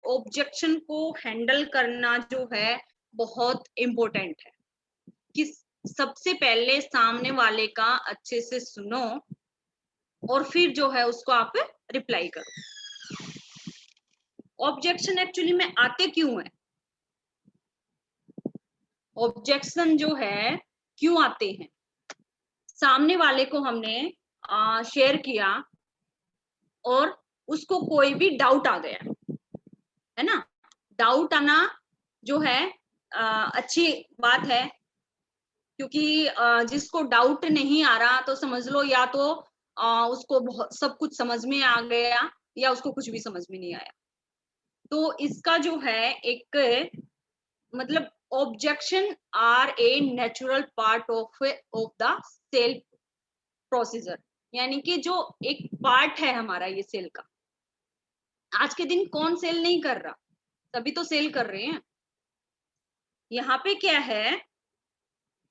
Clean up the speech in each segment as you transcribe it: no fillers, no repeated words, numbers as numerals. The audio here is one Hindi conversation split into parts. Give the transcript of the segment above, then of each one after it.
ऑब्जेक्शन को हैंडल करना जो है बहुत इम्पोर्टेंट है कि सबसे पहले सामने वाले का अच्छे से सुनो और फिर जो है उसको आप रिप्लाई करो। ऑब्जेक्शन एक्चुअली में आते क्यों है? ऑब्जेक्शन जो है क्यों आते हैं? सामने वाले को हमने शेयर किया और उसको कोई भी डाउट आ गया, है ना? डाउट आना जो है अच्छी बात है, क्योंकि जिसको डाउट नहीं आ रहा तो समझ लो या तो उसको बहुत सब कुछ समझ में आ गया या उसको कुछ भी समझ में नहीं आया। तो इसका जो है एक मतलब objection are a natural part of the sale procedure, यानी कि जो एक पार्ट है हमारा ये सेल का। आज के दिन कौन सेल नहीं कर रहा? सभी तो सेल कर रहे हैं। यहाँ पे क्या है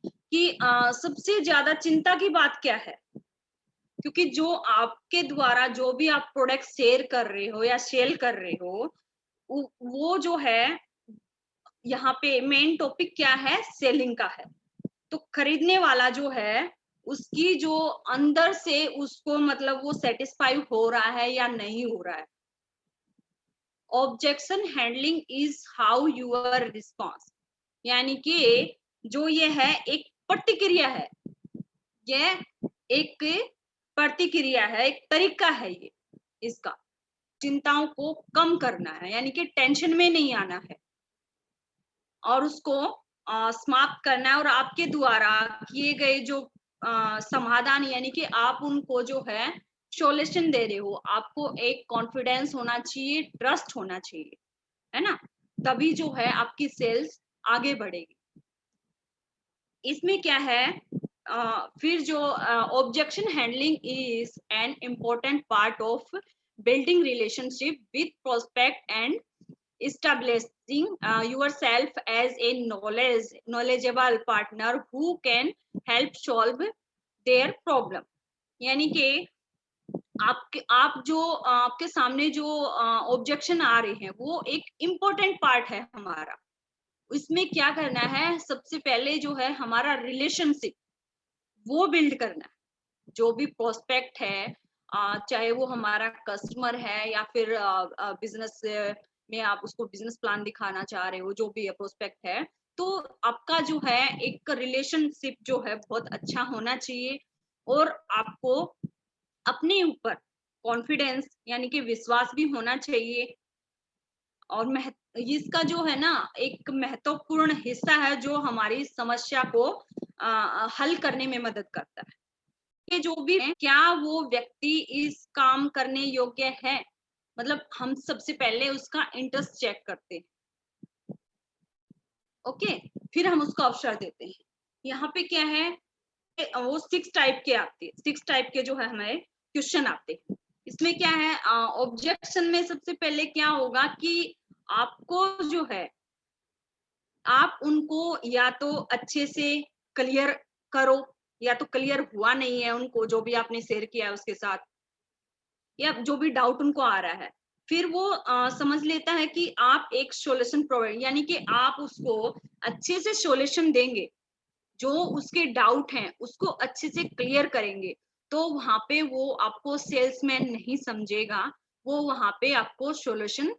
कि सबसे ज्यादा चिंता की बात क्या है? क्योंकि जो आपके द्वारा जो भी आप प्रोडक्ट शेयर कर रहे हो या सेल कर रहे हो, वो जो है यहाँ पे मेन टॉपिक क्या है? सेलिंग का है। तो खरीदने वाला जो है उसकी जो अंदर से उसको मतलब वो सेटिस्फाई हो रहा है या नहीं हो रहा है। Objection handling is how your response, यानी कि जो ये है एक प्रतिक्रिया है, ये एक प्रतिक्रिया है, एक तरीका है ये इसका चिंताओं को कम करना है, यानी कि टेंशन में नहीं आना है और उसको समाप्त करना है। और आपके द्वारा किए गए जो समाधान, यानी कि आप उनको जो है सॉल्यूशन दे रहे हो, आपको एक कॉन्फिडेंस होना चाहिए, ट्रस्ट होना चाहिए, है ना? तभी जो है आपकी सेल्स आगे बढ़ेगी। इसमें क्या है फिर जो objection handling is an important part of building relationship with prospect and establishing yourself as a knowledgeable partner who can help solve their problem, यानी कि आप जो आपके सामने जो ऑब्जेक्शन आ रहे हैं वो एक इम्पोर्टेंट पार्ट है हमारा। इसमें क्या करना है? सबसे पहले जो है हमारा रिलेशनशिप वो बिल्ड करना है। जो भी प्रोस्पेक्ट है, चाहे वो हमारा कस्टमर है या फिर बिजनेस में आप उसको बिजनेस प्लान दिखाना चाह रहे हो, जो भी प्रोस्पेक्ट है, तो आपका जो है एक रिलेशनशिप जो है बहुत अच्छा होना चाहिए और आपको अपने ऊपर कॉन्फिडेंस यानी कि विश्वास भी होना चाहिए। और इसका जो है ना एक महत्वपूर्ण हिस्सा है जो हमारी समस्या को हल करने में मदद करता है। कि जो भी है, क्या वो व्यक्ति इस काम करने योग्य है? मतलब हम सबसे पहले उसका इंटरेस्ट चेक करते हैं, ओके, फिर हम उसको अवसर देते हैं। यहाँ पे क्या है, वो 6 टाइप के आते हैं, 6 टाइप के जो है हमारे क्वेश्चन आते हैं। इसमें क्या है, ऑब्जेक्शन में सबसे पहले क्या होगा कि आपको जो है आप उनको या तो अच्छे से क्लियर करो, या तो क्लियर हुआ नहीं है उनको जो भी आपने शेयर किया है उसके साथ, या जो भी डाउट उनको आ रहा है, फिर वो समझ लेता है कि आप एक सॉल्यूशन प्रोवाइड, यानी कि आप उसको अच्छे से सॉल्यूशन देंगे, जो उसके डाउट हैं उसको अच्छे से क्लियर करेंगे, तो वहां पे वो आपको सेल्समैन नहीं समझेगा, वो वहां पे आपको सॉल्यूशन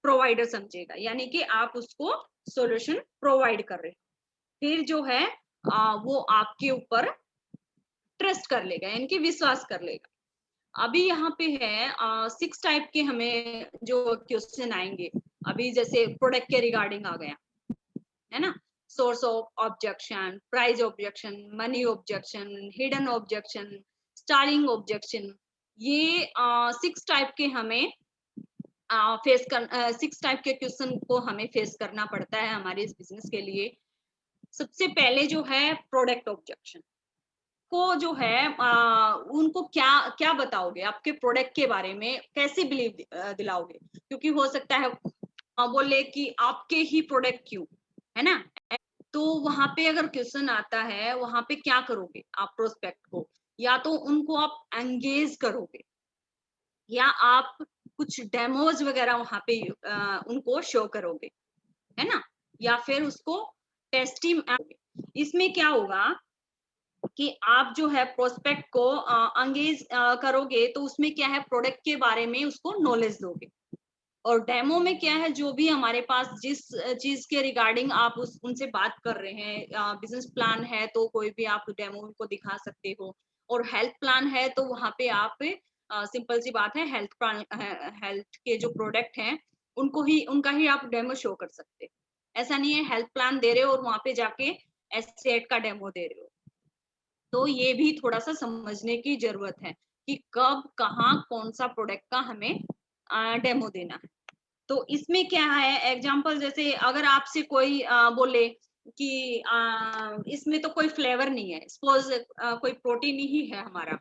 प्रोवाइडर समझेगा, यानी कि आप उसको सॉल्यूशन प्रोवाइड कर रहे हैं। फिर जो है वो आपके ऊपर ट्रस्ट कर लेगा, यानी कि विश्वास कर लेगा। अभी यहाँ पे है 6 टाइप के हमें जो क्वेश्चन आएंगे। अभी जैसे प्रोडक्ट के रिगार्डिंग आ गया, है ना? Source of objection, price objection, money objection, hidden objection, styling objection, ये 6 टाइप के हमें फेस कर 6 टाइप के क्वेश्चन को हमें फेस करना पड़ता है हमारे इस बिजनेस के लिए। सबसे पहले जो है प्रोडक्ट ऑब्जेक्शन को जो है उनको क्या क्या बताओगे, आपके प्रोडक्ट के बारे में कैसे बिलीव दिलाओगे? क्योंकि हो सकता है बोले कि आपके ही प्रोडक्ट क्यों, है ना? तो वहां पे अगर क्वेश्चन आता है, वहां पे क्या करोगे आप प्रोस्पेक्ट को? या तो उनको आप एंगेज करोगे, या आप कुछ डेमोज वगैरह वहां पे उनको शो करोगे, है ना, या फिर उसको टेस्टिंग। इसमें क्या होगा कि आप जो है प्रोस्पेक्ट को एंगेज करोगे, तो उसमें क्या है, प्रोडक्ट के बारे में उसको नॉलेज दोगे। और डेमो में क्या है, जो भी हमारे पास जिस चीज के रिगार्डिंग आप उनसे बात कर रहे हैं, बिजनेस प्लान है तो कोई भी आप डेमो को दिखा सकते हो, और हेल्थ प्लान है तो वहां पे आप सिंपल सी बात है, हेल्थ प्लान, हेल्थ के जो प्रोडक्ट हैं उनका ही आप डेमो शो कर सकते हो। ऐसा नहीं है हेल्थ प्लान दे रहे हो और वहां पे जाके एसेट का डेमो दे रहे हो। तो ये भी थोड़ा सा समझने की जरूरत है कि कब कहाँ कौन सा प्रोडक्ट का हमें डेमो देना है। तो इसमें क्या है, एग्जांपल जैसे अगर आपसे कोई बोले कि इसमें तो कोई फ्लेवर नहीं है, सपोज कोई प्रोटीन ही है हमारा,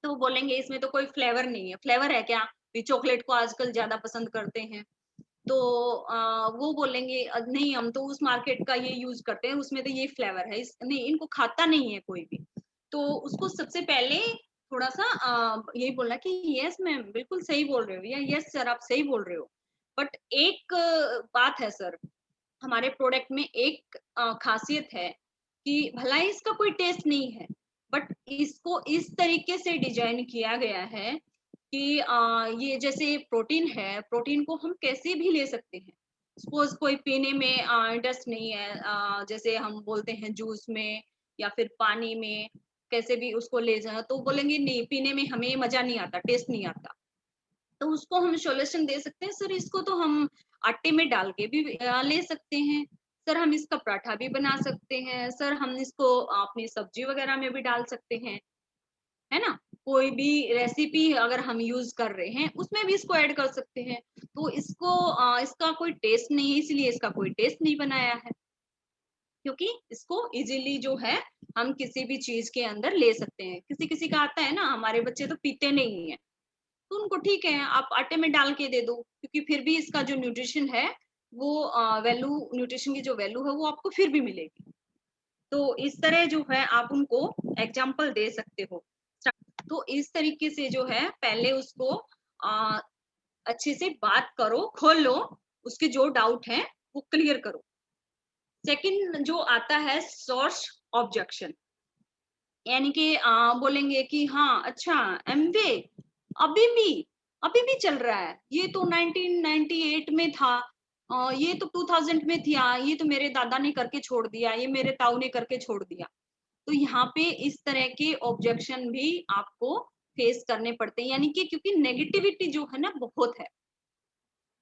तो बोलेंगे इसमें तो कोई फ्लेवर नहीं है। फ्लेवर है क्या, चॉकलेट को आजकल ज्यादा पसंद करते हैं, तो वो बोलेंगे नहीं हम तो उस मार्केट का ये यूज करते हैं, उसमें तो ये फ्लेवर है, नहीं इनको खाता नहीं है कोई भी। तो उसको सबसे पहले थोड़ा सा यही बोलना कि यस मैम बिल्कुल सही बोल रहे हो, या यस सर आप सही बोल रहे हो, बट एक बात है सर, हमारे प्रोडक्ट में एक खासियत है कि भला ही इसका कोई टेस्ट नहीं है, बट इसको इस तरीके से डिजाइन किया गया है कि ये जैसे प्रोटीन है, प्रोटीन को हम कैसे भी ले सकते हैं। सपोज कोई पीने में इंटरेस्ट नहीं है, जैसे हम बोलते हैं जूस में या फिर पानी में, कैसे भी उसको ले जाए, तो बोलेंगे नहीं पीने में हमें मजा नहीं आता, टेस्ट नहीं आता। तो उसको हम सॉल्यूशन दे सकते हैं, सर इसको तो हम आटे में डाल के भी ले सकते हैं, सर हम इसका पराठा भी बना सकते हैं, सर हम इसको अपनी सब्जी वगैरह में भी डाल सकते हैं, है ना, कोई भी रेसिपी अगर हम यूज कर रहे हैं उसमें भी इसको ऐड कर सकते हैं। तो इसको इसका कोई टेस्ट नहीं है, इसलिए इसका कोई टेस्ट नहीं बनाया है, क्योंकि इसको इजीली जो है हम किसी भी चीज के अंदर ले सकते हैं। किसी किसी का आता है ना, हमारे बच्चे तो पीते नहीं है, तो उनको ठीक है आप आटे में डाल के दे दो, क्योंकि फिर भी इसका जो न्यूट्रिशन है वो वैल्यू, न्यूट्रिशन की जो वैल्यू है वो आपको फिर भी मिलेगी। तो इस तरह जो है आप उनको एग्जाम्पल दे सकते हो। तो इस तरीके से जो है पहले उसको आ, अच्छे से बात करो, खोल लो, उसके जो डाउट है वो क्लियर करो। सेकंड जो आता है सोर्स ऑब्जेक्शन, यानी कि बोलेंगे कि हाँ अच्छा एमवे अभी भी अभी भी चल रहा है, ये तो 1998 में था, ये तो 2000 में था, ये तो मेरे दादा ने करके छोड़ दिया, ये मेरे ताऊ ने करके छोड़ दिया। तो यहाँ पे इस तरह के ऑब्जेक्शन भी आपको फेस करने पड़ते हैं, यानी कि क्योंकि नेगेटिविटी जो है ना बहुत है।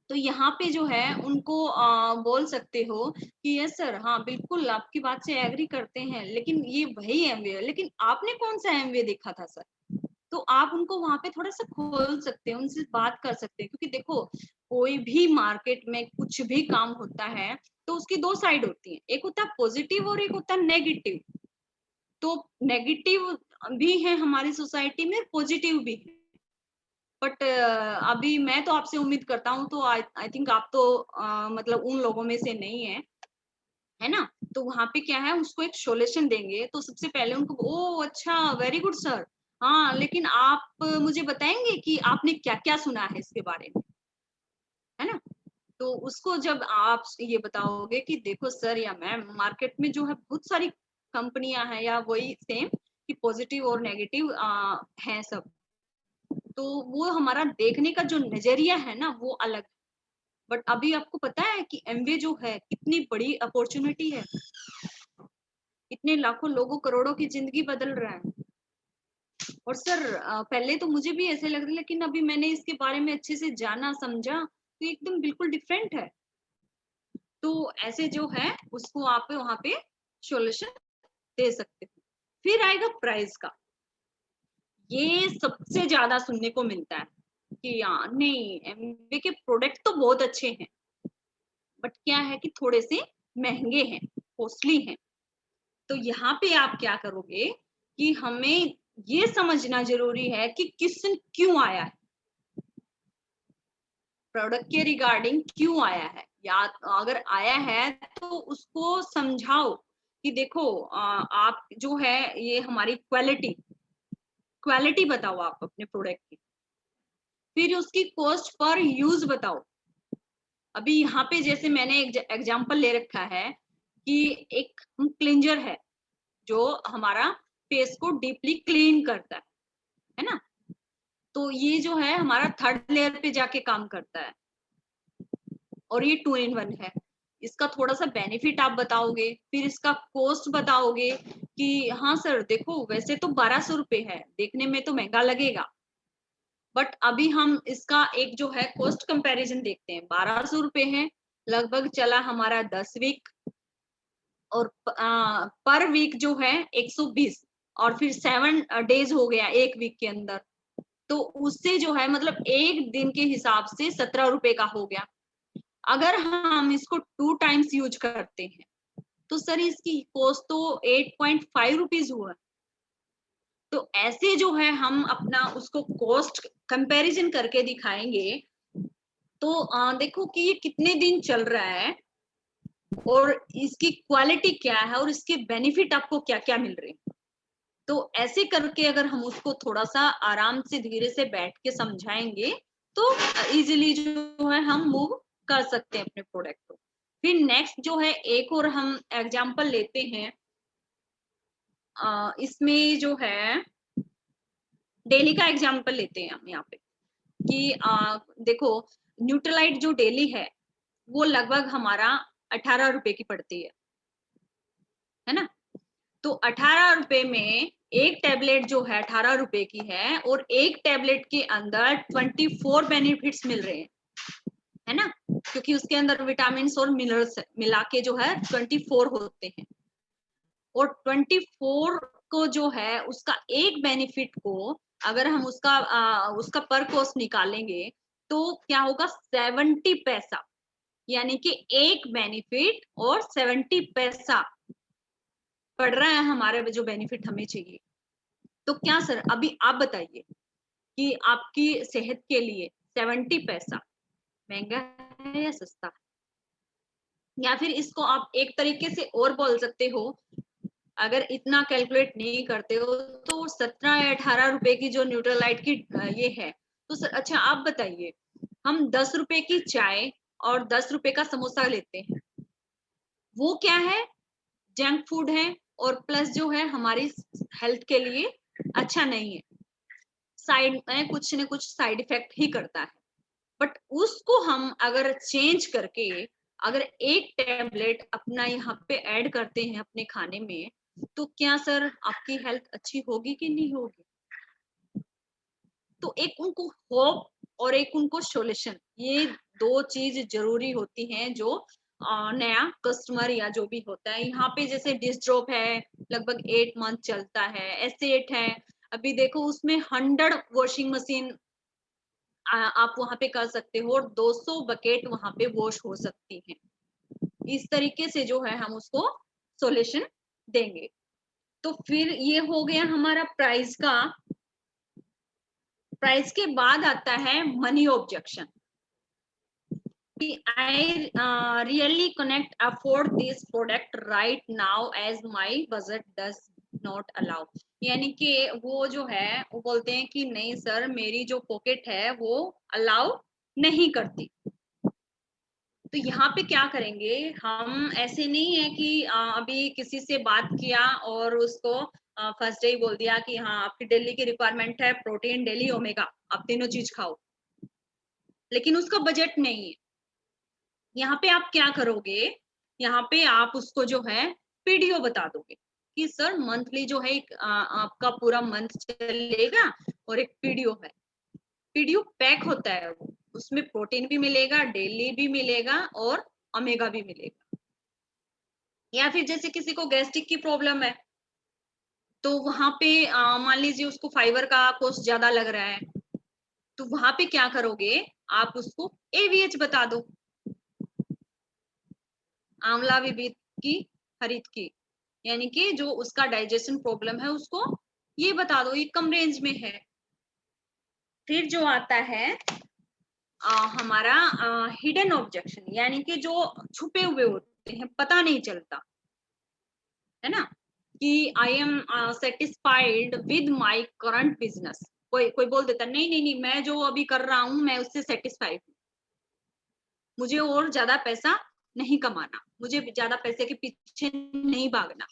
तो यहाँ पे जो है उनको बोल सकते हो कि यस सर हाँ बिल्कुल आपकी बात से एग्री करते हैं, लेकिन ये वही एमवे है, लेकिन आपने कौन सा एमवे देखा था सर। तो आप उनको वहां पे थोड़ा सा खोल सकते हैं, उनसे बात कर सकते हैं, क्योंकि देखो कोई भी मार्केट में कुछ भी काम होता है तो उसकी दो साइड होती है, एक होता है पॉजिटिव और एक होता है नेगेटिव। तो नेगेटिव भी है हमारी सोसाइटी में, पॉजिटिव भी है, बट अभी मैं तो आपसे उम्मीद करता हूँ, तो आई थिंक आप तो मतलब उन लोगों में से नहीं है ना। तो वहां पे क्या है, उसको एक सॉल्यूशन देंगे तो सबसे पहले उनको ओ अच्छा वेरी गुड सर, हाँ लेकिन आप मुझे बताएंगे कि आपने क्या क्या सुना है इसके बारे में, है ना। तो उसको जब आप ये बताओगे कि देखो सर या मैम मार्केट में जो है बहुत सारी कंपनियां हैं, या वही सेम कि पॉजिटिव और नेगेटिव हैं सब, तो वो हमारा देखने का जो नजरिया है ना वो अलग। बट अभी आपको पता है कि एमवे जो है कितनी बड़ी अपॉर्चुनिटी है, इतने लाखों लोगों करोड़ों की जिंदगी बदल रहा है। और सर पहले तो मुझे भी ऐसे लग रहा है, लेकिन अभी मैंने इसके बारे में अच्छे से जाना समझा तो एकदम बिल्कुल डिफरेंट है। तो ऐसे जो है उसको आप वहां पे सॉल्यूशन दे सकते हो। फिर आएगा प्राइस का, ये सबसे ज्यादा सुनने को मिलता है कि यार नहीं एमवे के प्रोडक्ट तो बहुत अच्छे हैं, बट क्या है कि थोड़े से महंगे हैं, कॉस्टली हैं। तो यहाँ पे आप क्या करोगे कि हमें ये समझना जरूरी है कि किस क्यों आया है, प्रोडक्ट के रिगार्डिंग क्यों आया है, या अगर आया है तो उसको समझाओ कि देखो आप जो है ये हमारी क्वालिटी क्वालिटी बताओ आप अपने प्रोडक्ट की, फिर उसकी कॉस्ट पर यूज बताओ। अभी यहाँ पे जैसे मैंने एक एग्जांपल ले रखा है कि एक क्लींजर है जो हमारा फेस को डीपली क्लीन करता है ना। तो ये जो है हमारा थर्ड लेयर पे जाके काम करता है और ये 2 in 1 है। इसका थोड़ा सा बेनिफिट आप बताओगे, फिर इसका कॉस्ट बताओगे कि हाँ सर देखो वैसे तो 1200 रुपए है, देखने में तो महंगा लगेगा, बट अभी हम इसका एक जो है कॉस्ट कंपैरिजन देखते हैं। 1200 रुपए है, लगभग चला हमारा 10 वीक, और पर वीक जो है 120, और फिर 7 डेज हो गया एक वीक के अंदर, तो उससे जो है मतलब एक दिन के हिसाब से 17 रुपए का हो गया। अगर हम इसको 2 टाइम्स यूज करते हैं तो सर इसकी कॉस्ट तो 8.5 रुपीज हुआ। तो ऐसे जो है हम अपना उसको कॉस्ट कंपैरिजन करके दिखाएंगे, तो देखो कि ये कितने दिन चल रहा है और इसकी क्वालिटी क्या है और इसके बेनिफिट आपको क्या क्या मिल रहे हैं। तो ऐसे करके अगर हम उसको थोड़ा सा आराम से धीरे से बैठ के समझाएंगे तो इजीली जो है हम मूव कर सकते हैं अपने प्रोडक्ट को। फिर नेक्स्ट जो है एक और हम एग्जांपल लेते हैं, इसमें जो है डेली का एग्जांपल लेते हैं हम यहाँ पे कि देखो न्यूट्रलाइट जो डेली है वो लगभग हमारा 18 रुपए की पड़ती है ना। तो 18 रुपए में एक टेबलेट जो है 18 रुपए की है और एक टेबलेट के अंदर 24 बेनिफिट्स मिल रहे हैं, है ना, क्योंकि उसके अंदर विटामिन और मिनरल्स मिला के जो है 24 होते हैं। और 24 को जो है उसका एक बेनिफिट को अगर हम उसका पर कॉस्ट निकालेंगे तो क्या होगा 70 पैसा, यानी कि एक बेनिफिट और 70 पैसा पड़ रहा है हमारे जो बेनिफिट हमें चाहिए। तो क्या सर अभी आप बताइए कि आपकी सेहत के लिए 70 पैसा महंगा है या सस्ता है? या फिर इसको आप एक तरीके से और बोल सकते हो, अगर इतना कैलकुलेट नहीं करते हो तो 17 या 18 रुपए की जो न्यूट्रलाइट की ये है, तो सर अच्छा आप बताइए, हम 10 रुपए की चाय और 10 रुपए का समोसा लेते हैं, वो क्या है, जंक फूड है और प्लस जो है हमारी हेल्थ के लिए अच्छा नहीं है, साइड में कुछ न कुछ साइड इफेक्ट ही करता है। बट उसको हम अगर चेंज करके अगर एक टेबलेट अपना यहाँ पे ऐड करते हैं अपने खाने में, तो क्या सर आपकी हेल्थ अच्छी होगी कि नहीं होगी? तो एक उनको होप और एक उनको सॉल्यूशन, ये दो चीज जरूरी होती हैं जो नया कस्टमर या जो भी होता है। यहाँ पे जैसे डिश ड्रॉप है लगभग 8 मंथ चलता है, एसेट है अभी देखो उसमें 100 वॉशिंग मशीन आप वहां पे कर सकते हो और 200 बकेट वहां पे वॉश हो सकती हैं। इस तरीके से जो है हम उसको सॉल्यूशन देंगे। तो फिर ये हो गया हमारा प्राइस का। प्राइस के बाद आता है मनी ऑब्जेक्शन कि I really connect afford this product right now as my budget does not allow। यानी कि वो जो है वो बोलते हैं कि नहीं सर मेरी जो पॉकेट है वो अलाउ नहीं करती। तो यहाँ पे क्या करेंगे हम, ऐसे नहीं है कि अभी किसी से बात किया और उसको फर्स्ट डे ही बोल दिया कि हाँ आपकी डेली की रिक्वायरमेंट है प्रोटीन डेली ओमेगा, आप तीनों चीज खाओ, लेकिन उसका बजट नहीं है। यहाँ पे आप क्या करोगे, यहाँ पे आप उसको जो है पीडीओ बता दोगे कि सर मंथली जो है एक आपका पूरा मंथ चलेगा और एक पीडीओ है, पीडीओ पैक होता है वो, उसमें प्रोटीन भी मिलेगा डेली भी मिलेगा और ओमेगा भी मिलेगा। या फिर जैसे किसी को गैस्ट्रिक की प्रॉब्लम है तो वहां पे मान लीजिए उसको फाइबर का कॉस्ट ज्यादा लग रहा है, तो वहां पे क्या करोगे आप उसको एवीएच बता दो, आंवला विविध की हरित की, यानी कि जो उसका डाइजेशन प्रॉब्लम है उसको ये बता दो, ये कम रेंज में है। फिर जो आता है हमारा हिडन ऑब्जेक्शन, यानी कि जो छुपे हुए होते हैं पता नहीं चलता है ना, कि I am satisfied with my current business, कोई कोई बोल देता नहीं नहीं नहीं, मैं जो अभी कर रहा हूँ मैं उससे सेटिस्फाइड हूँ, मुझे और ज्यादा पैसा नहीं कमाना, मुझे ज्यादा पैसे के पीछे नहीं भागना।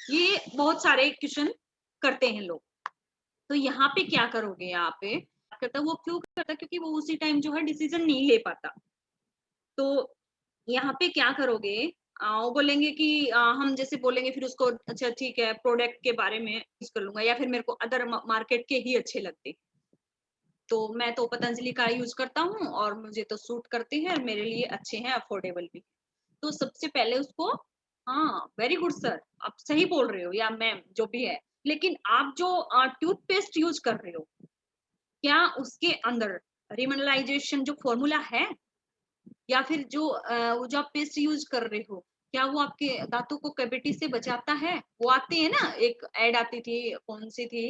ये बहुत सारे क्वेश्चन करते हैं लोग। तो यहाँ पे क्या करोगे, यहाँ पे करता वो क्यों करता, क्योंकि वो उसी टाइम जो है डिसीजन नहीं ले पाता। तो यहाँ पे क्या करोगे, वो बोलेंगे कि हम जैसे बोलेंगे फिर उसको, अच्छा ठीक है प्रोडक्ट के बारे में यूज कर लूंगा, या फिर मेरे को अदर मार्केट के ही अच्छे लगते, तो मैं तो पतंजलि का यूज करता हूँ और मुझे तो सूट करते हैं और मेरे लिए अच्छे हैं, अफोर्डेबल भी। तो सबसे पहले उसको, हाँ वेरी गुड सर, आप सही बोल रहे हो या मैम जो भी है, लेकिन आप जो टूथपेस्ट यूज कर रहे हो, क्या उसके अंदर रिमिनलाइजेशन जो फॉर्मूला है, या फिर जो वो जो आप पेस्ट यूज कर रहे हो, क्या वो आपके दांतों को कैविटी से बचाता है? वो आती है ना, एक एड आती थी, कौन सी थी,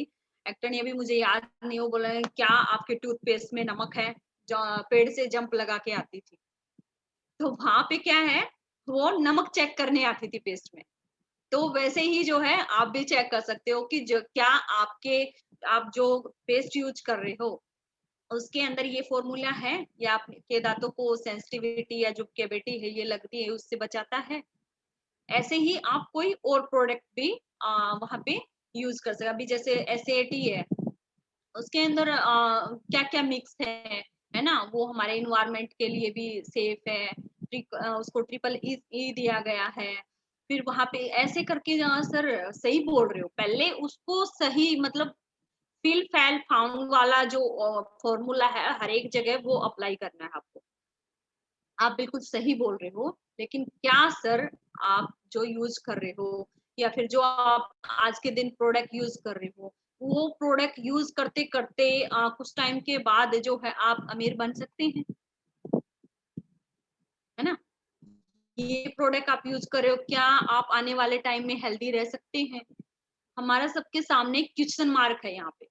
एक्टर ने, अभी मुझे याद नहीं, वो बोला है क्या आपके टूथपेस्ट में नमक है, जो पेड़ से जंप लगा के आती थी। तो वहां पे क्या है, वो नमक चेक करने आती थी पेस्ट में। तो वैसे ही जो है आप भी चेक कर सकते हो कि जो क्या आपके, आप जो पेस्ट यूज कर रहे हो उसके अंदर ये फॉर्मूला है, या आपके दांतों को सेंसिटिविटी या जो कैविटी है ये लगती है उससे बचाता है। ऐसे ही आप कोई और प्रोडक्ट भी वहां पे यूज कर सकते, अभी जैसे एसएटी है, उसके अंदर क्या क्या मिक्स है ना, वो हमारे इन्वायरमेंट के लिए भी सेफ है, उसको ट्रिपल ई दिया गया है। फिर वहां पे ऐसे करके, सर सही बोल रहे हो, पहले उसको सही मतलब फिल फैल फाउंड वाला जो फॉर्मूला है हर एक जगह वो अप्लाई करना है आपको। आप बिल्कुल सही बोल रहे हो, लेकिन क्या सर आप जो यूज कर रहे हो, या फिर जो आप आज के दिन प्रोडक्ट यूज कर रहे हो, वो प्रोडक्ट यूज करते करते कुछ टाइम के बाद जो है आप अमीर बन सकते हैं, है ना? ये प्रोडक्ट आप यूज कर रहे हो, क्या आप आने वाले टाइम में हेल्दी रह सकते हैं? हमारा सबके सामने क्वेश्चन मार्क है यहाँ पे।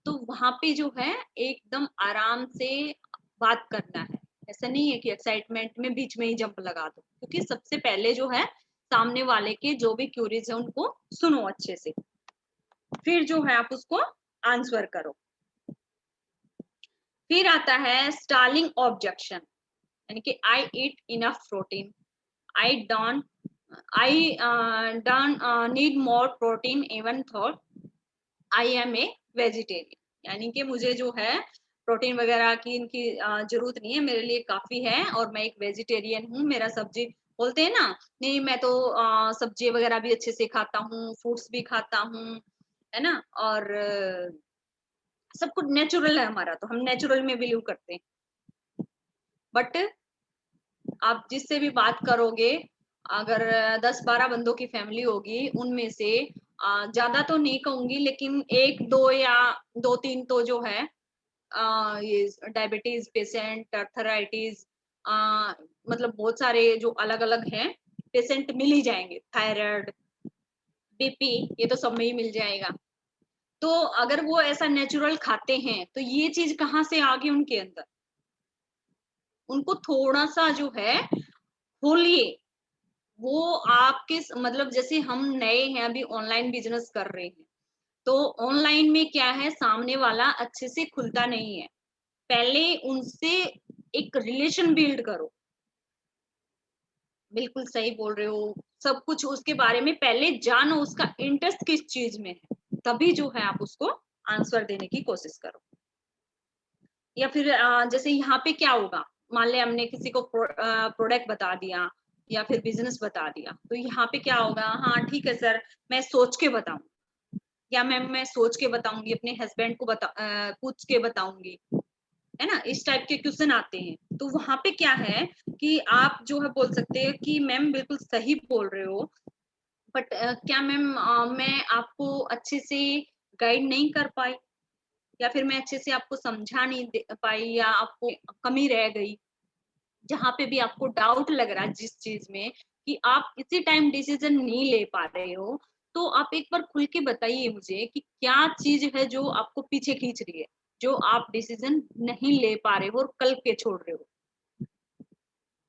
तो वहां पे जो है एकदम आराम से बात करना है, ऐसा नहीं है कि एक्साइटमेंट में बीच में ही जंप लगा दो, क्योंकि सबसे पहले जो है सामने वाले के जो भी क्यूरीज है उनको सुनो अच्छे से, फिर जो है आप उसको आंसर करो। फिर आता है स्टार्लिंग ऑब्जेक्शन, यानी कि I eat enough protein, I don't don't need more protein even thought I am a vegetarian, यानी कि मुझे जो है प्रोटीन वगैरह की इनकी जरूरत नहीं है, मेरे लिए काफी है और मैं एक वेजिटेरियन हूँ। मेरा सब्जी, बोलते हैं ना, नहीं मैं तो सब्जी वगैरह भी अच्छे से खाता हूँ, फ्रूट्स भी खाता हूँ, है ना, और सब कुछ नेचुरल है हमारा, तो हम नेचुरल में बिलीव करते हैं। बट आप जिससे भी बात करोगे, अगर 10-12 बंदों की फैमिली होगी, उनमें से ज्यादा तो नहीं कहूंगी, लेकिन एक दो या दो तीन तो जो है ये डायबिटीज पेशेंट, अर्थराइटिस, मतलब बहुत सारे जो अलग अलग हैं पेशेंट मिल ही जाएंगे, थायराइड, बीपी, ये तो सब में ही मिल जाएगा। तो अगर वो ऐसा नेचुरल खाते हैं तो ये चीज कहाँ से आ गई उनके अंदर? उनको थोड़ा सा जो है खोलिए, वो आपके मतलब जैसे हम नए हैं, अभी ऑनलाइन बिजनेस कर रहे हैं, तो ऑनलाइन में क्या है, सामने वाला अच्छे से खुलता नहीं है, पहले उनसे एक रिलेशन बिल्ड करो। बिल्कुल सही बोल रहे हो, सब कुछ उसके बारे में पहले जानो, उसका इंटरेस्ट किस चीज में है, तभी जो है आप उसको आंसर देने की कोशिश करो। या फिर जैसे यहाँ पे क्या होगा, मान ले हमने किसी को प्रोडक्ट बता दिया या फिर बिजनेस बता दिया, तो यहाँ पे क्या होगा, हाँ ठीक है सर, मैं सोच के बताऊं, या मैम मैं सोच के बताऊंगी, अपने हस्बैंड को पूछ के बताऊंगी, है ना, इस टाइप के क्वेश्चन आते हैं। तो वहां पे क्या है कि आप जो है बोल सकते हैं कि मैम बिल्कुल सही बोल रहे हो, बट क्या मैम मैं आपको अच्छे से गाइड नहीं कर पाई, या फिर मैं अच्छे से आपको समझा नहीं दे पाई, या आपको कमी रह गई, जहां पे भी आपको डाउट लग रहा है जिस चीज में कि आप इसी टाइम डिसीजन नहीं ले पा रहे हो, तो आप एक बार खुल के बताइए मुझे कि क्या चीज है जो आपको पीछे खींच रही है, जो आप डिसीजन नहीं ले पा रहे हो और कल पे छोड़ रहे हो।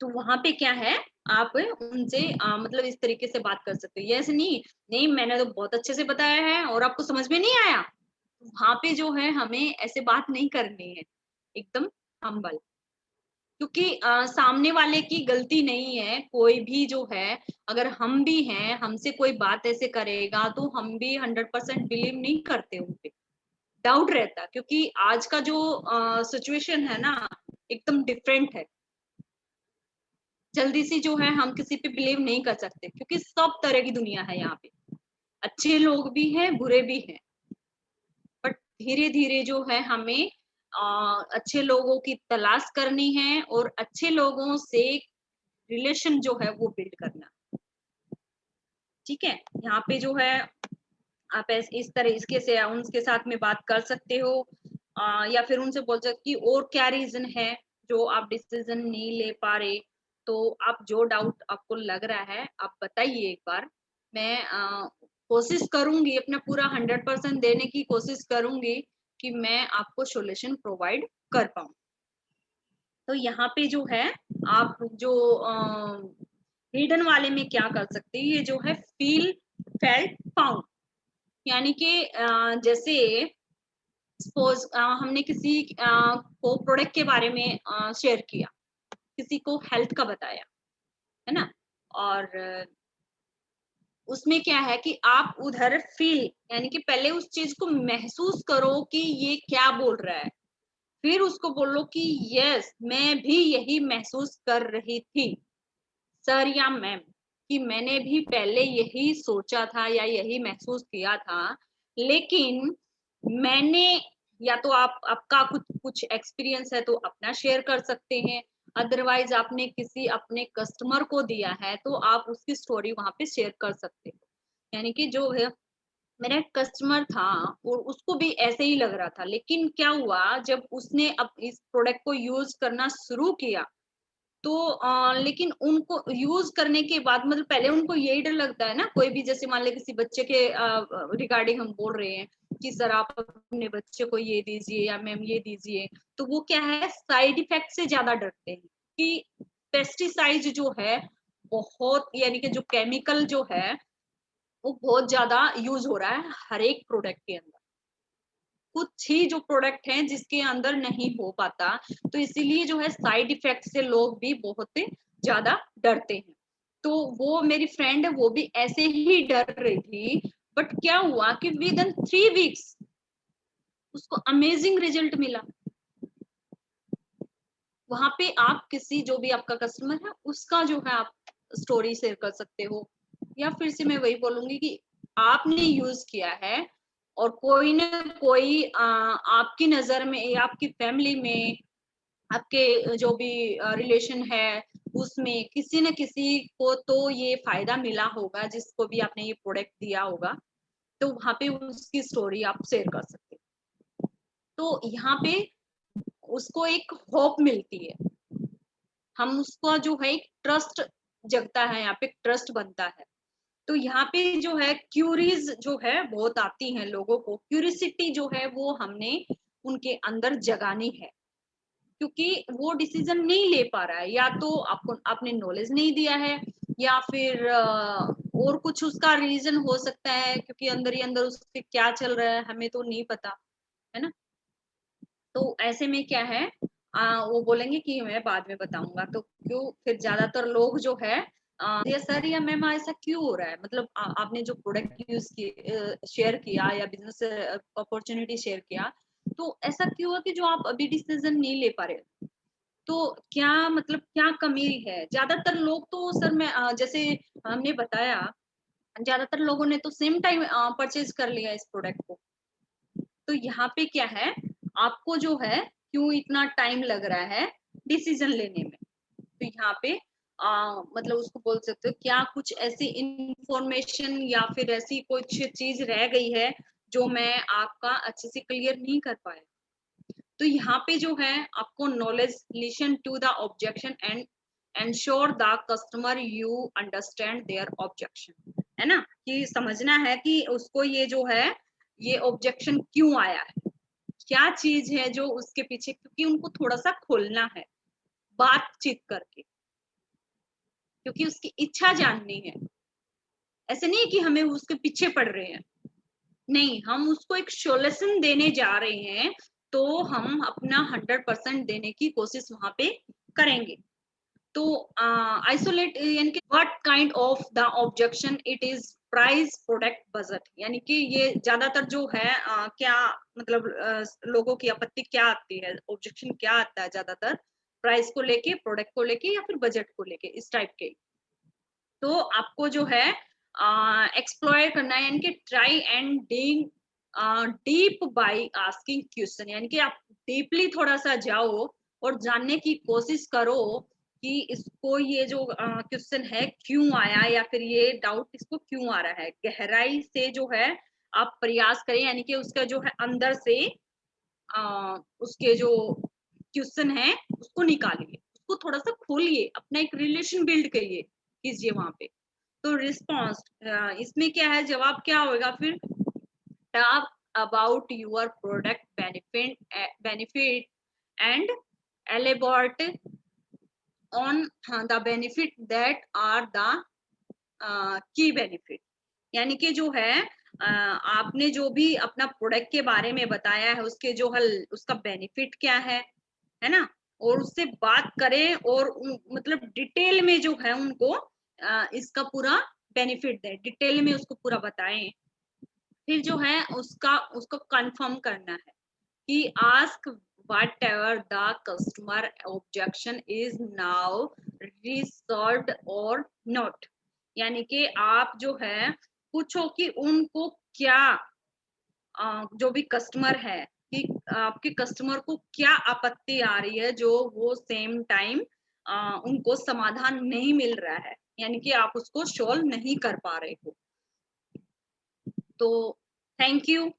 तो वहां पे क्या है, आप उनसे मतलब इस तरीके से बात कर सकते हो, ये ऐसे नहीं, नहीं मैंने तो बहुत अच्छे से बताया है और आपको समझ में नहीं आया, वहां पे जो है हमें ऐसे बात नहीं करनी है, एकदम हम्बल। क्योंकि सामने वाले की गलती नहीं है, कोई भी जो है, अगर हम भी हैं, हमसे कोई बात ऐसे करेगा तो हम भी 100% बिलीव नहीं करते उन पे, डाउट रहता है। क्योंकि आज का जो सिचुएशन है ना, एकदम डिफरेंट है। जल्दी से जो है हम किसी पे बिलीव नहीं कर सकते, क्योंकि सब तरह की दुनिया है यहाँ पे, अच्छे लोग भी हैं, बुरे भी हैं। बट धीरे धीरे जो है हमें अच्छे लोगों की तलाश करनी है और अच्छे लोगों से रिलेशन जो है वो बिल्ड करना। ठीक है, यहाँ पे जो है आप इस तरह इसके से उनके साथ में बात कर सकते हो, या फिर उनसे बोल सकते कि और क्या रीजन है जो आप डिसीजन नहीं ले पा रहे। तो आप जो डाउट आपको लग रहा है आप बताइए एक बार। मैं कोशिश करूंगी, अपना पूरा 100% देने की कोशिश करूंगी कि मैं आपको सॉल्यूशन प्रोवाइड कर पाऊं। तो यहाँ पे जो है आप जो हिडन वाले में क्या कर सकते हैं, ये जो है फील, फेल्ट, फाउंड। यानी कि जैसे सपोज हमने किसी को प्रोडक्ट के बारे में शेयर किया, किसी को हेल्थ का बताया, है ना, और उसमें क्या है कि आप उधर फील, यानी कि पहले उस चीज को महसूस करो कि ये क्या बोल रहा है, फिर उसको बोलो कि यस मैं भी यही महसूस कर रही थी सर या मैम, कि मैंने भी पहले यही सोचा था या यही महसूस किया था, लेकिन मैंने, या तो आप आपका कुछ कुछ एक्सपीरियंस है तो अपना शेयर कर सकते हैं, अदरवाइज आपने किसी अपने कस्टमर को दिया है तो आप उसकी स्टोरी वहां पे शेयर कर सकते हो। यानी कि जो है मेरा एक कस्टमर था और उसको भी ऐसे ही लग रहा था, लेकिन क्या हुआ जब उसने अब इस प्रोडक्ट को यूज करना शुरू किया तो लेकिन उनको यूज करने के बाद, मतलब पहले उनको यही डर लगता है ना, कोई भी जैसे मान ले किसी बच्चे के रिगार्डिंग हम बोल रहे हैं कि सर आप अपने बच्चे को ये दीजिए या मैम ये दीजिए, तो वो क्या है साइड इफेक्ट से ज्यादा डरते हैं कि पेस्टिसाइड जो है बहुत, यानी कि जो केमिकल जो है वो बहुत ज्यादा यूज हो रहा है हर एक प्रोडक्ट के अंदर। कुछ ही जो प्रोडक्ट हैं जिसके अंदर नहीं हो पाता, तो इसीलिए जो है साइड इफेक्ट से लोग भी बहुत ज्यादा डरते हैं। तो वो मेरी फ्रेंड है, वो भी ऐसे ही डर रही थी, बट क्या हुआ कि विद इन 3 वीक्स उसको अमेजिंग रिजल्ट मिला। वहां पे आप किसी जो भी आपका कस्टमर है उसका जो है आप स्टोरी शेयर कर सकते हो, या फिर से मैं वही बोलूंगी कि आपने यूज किया है और कोई ना कोई आपकी नजर में या आपकी फैमिली में, आपके जो भी रिलेशन है उसमें किसी न किसी को तो ये फायदा मिला होगा, जिसको भी आपने ये प्रोडक्ट दिया होगा, तो वहां पे उसकी स्टोरी आप शेयर कर सकते हो। तो यहाँ पे उसको एक होप मिलती है, हम उसका जो है एक ट्रस्ट जगता है, यहाँ पे ट्रस्ट बनता है। तो यहाँ पे जो है क्यूरीज जो है बहुत आती हैं लोगों को, क्यूरिसिटी जो है वो हमने उनके अंदर जगानी है, क्योंकि वो डिसीजन नहीं ले पा रहा है, या तो आपको आपने नॉलेज नहीं दिया है, या फिर और कुछ उसका रीजन हो सकता है, क्योंकि अंदर ही अंदर उसके क्या चल रहा है हमें तो नहीं पता, है ना। तो ऐसे में क्या है, वो बोलेंगे कि मैं बाद में बताऊंगा, तो क्यों फिर ज्यादातर लोग जो है ये सर या मैम ऐसा क्यों हो रहा है, मतलब आपने जो प्रोडक्ट यूज शेयर किया या बिजनेस अपॉर्चुनिटी शेयर किया, तो ऐसा क्यों है कि जो आप अभी डिसीजन नहीं ले पा रहे, तो क्या मतलब क्या कमी है। ज्यादातर लोग तो सर मैं जैसे हमने बताया, ज्यादातर लोगों ने तो सेम टाइम परचेज कर लिया इस प्रोडक्ट को। तो यहाँ पे क्या है, आपको जो है क्यों इतना टाइम लग रहा है डिसीजन लेने में। तो यहाँ पे मतलब उसको बोल सकते हो क्या कुछ ऐसी इंफॉर्मेशन या फिर ऐसी कुछ चीज रह गई है जो मैं आपका अच्छे से क्लियर नहीं कर पाया। तो यहाँ पे जो है आपको knowledge, listen to the objection and ensure the customer you understand their objection, है ना, कि समझना है कि उसको ये जो है ये ऑब्जेक्शन क्यों आया है, क्या चीज है जो उसके पीछे, क्योंकि उनको थोड़ा सा खोलना है बातचीत करके, क्योंकि उसकी इच्छा जाननी है। ऐसे नहीं कि हमें उसके पीछे पड़ रहे हैं, नहीं, हम उसको एक सॉल्यूशन देने जा रहे हैं, तो हम अपना 100% देने की कोशिश वहां पे करेंगे। तो आइसोलेट यानी कि what kind of the objection it is price product budget, यानी कि ये ज्यादातर जो है क्या मतलब लोगों की आपत्ति क्या आती है, ऑब्जेक्शन क्या आता है ज्यादातर, प्राइस को लेके, प्रोडक्ट को लेके या फिर बजट को लेके, इस टाइप के। तो आपको जो है एक्सप्लोर करना है, यानी कि try and dig deep by asking question, यानी कि आप डीपली थोड़ा सा जाओ और जानने की कोशिश करो कि इसको ये जो क्वेश्चन है क्यों आया, या फिर ये डाउट इसको क्यों आ रहा है। गहराई से जो है आप प्रयास करें, यानी कि उसका जो है अंदर से उसके जो क्वेश्चन है उसको निकालिए, उसको थोड़ा सा खोलिए, अपना एक रिलेशन बिल्ड करिए, कीजिए वहां पे। तो रिस्पॉन्स इसमें क्या है, जवाब क्या होगा फिर, talk about your product benefit and elaborate on the benefit that are the key benefit, यानी कि जो है आपने जो भी अपना प्रोडक्ट के बारे में बताया है, उसके जो है उसका बेनिफिट क्या है ना, और उससे बात करें और मतलब डिटेल में जो है उनको इसका पूरा बेनिफिट दें, डिटेल में उसको पूरा बताएं। फिर जो है उसका उसको कंफर्म करना है कि ask whatever the customer objection is now resolved or not, यानी कि आप जो है पूछो कि उनको क्या जो भी कस्टमर है कि आपके कस्टमर को क्या आपत्ति आ रही है, जो वो सेम टाइम उनको समाधान नहीं मिल रहा है, यानी कि आप उसको सॉल्व नहीं कर पा रहे हो। तो थैंक यू।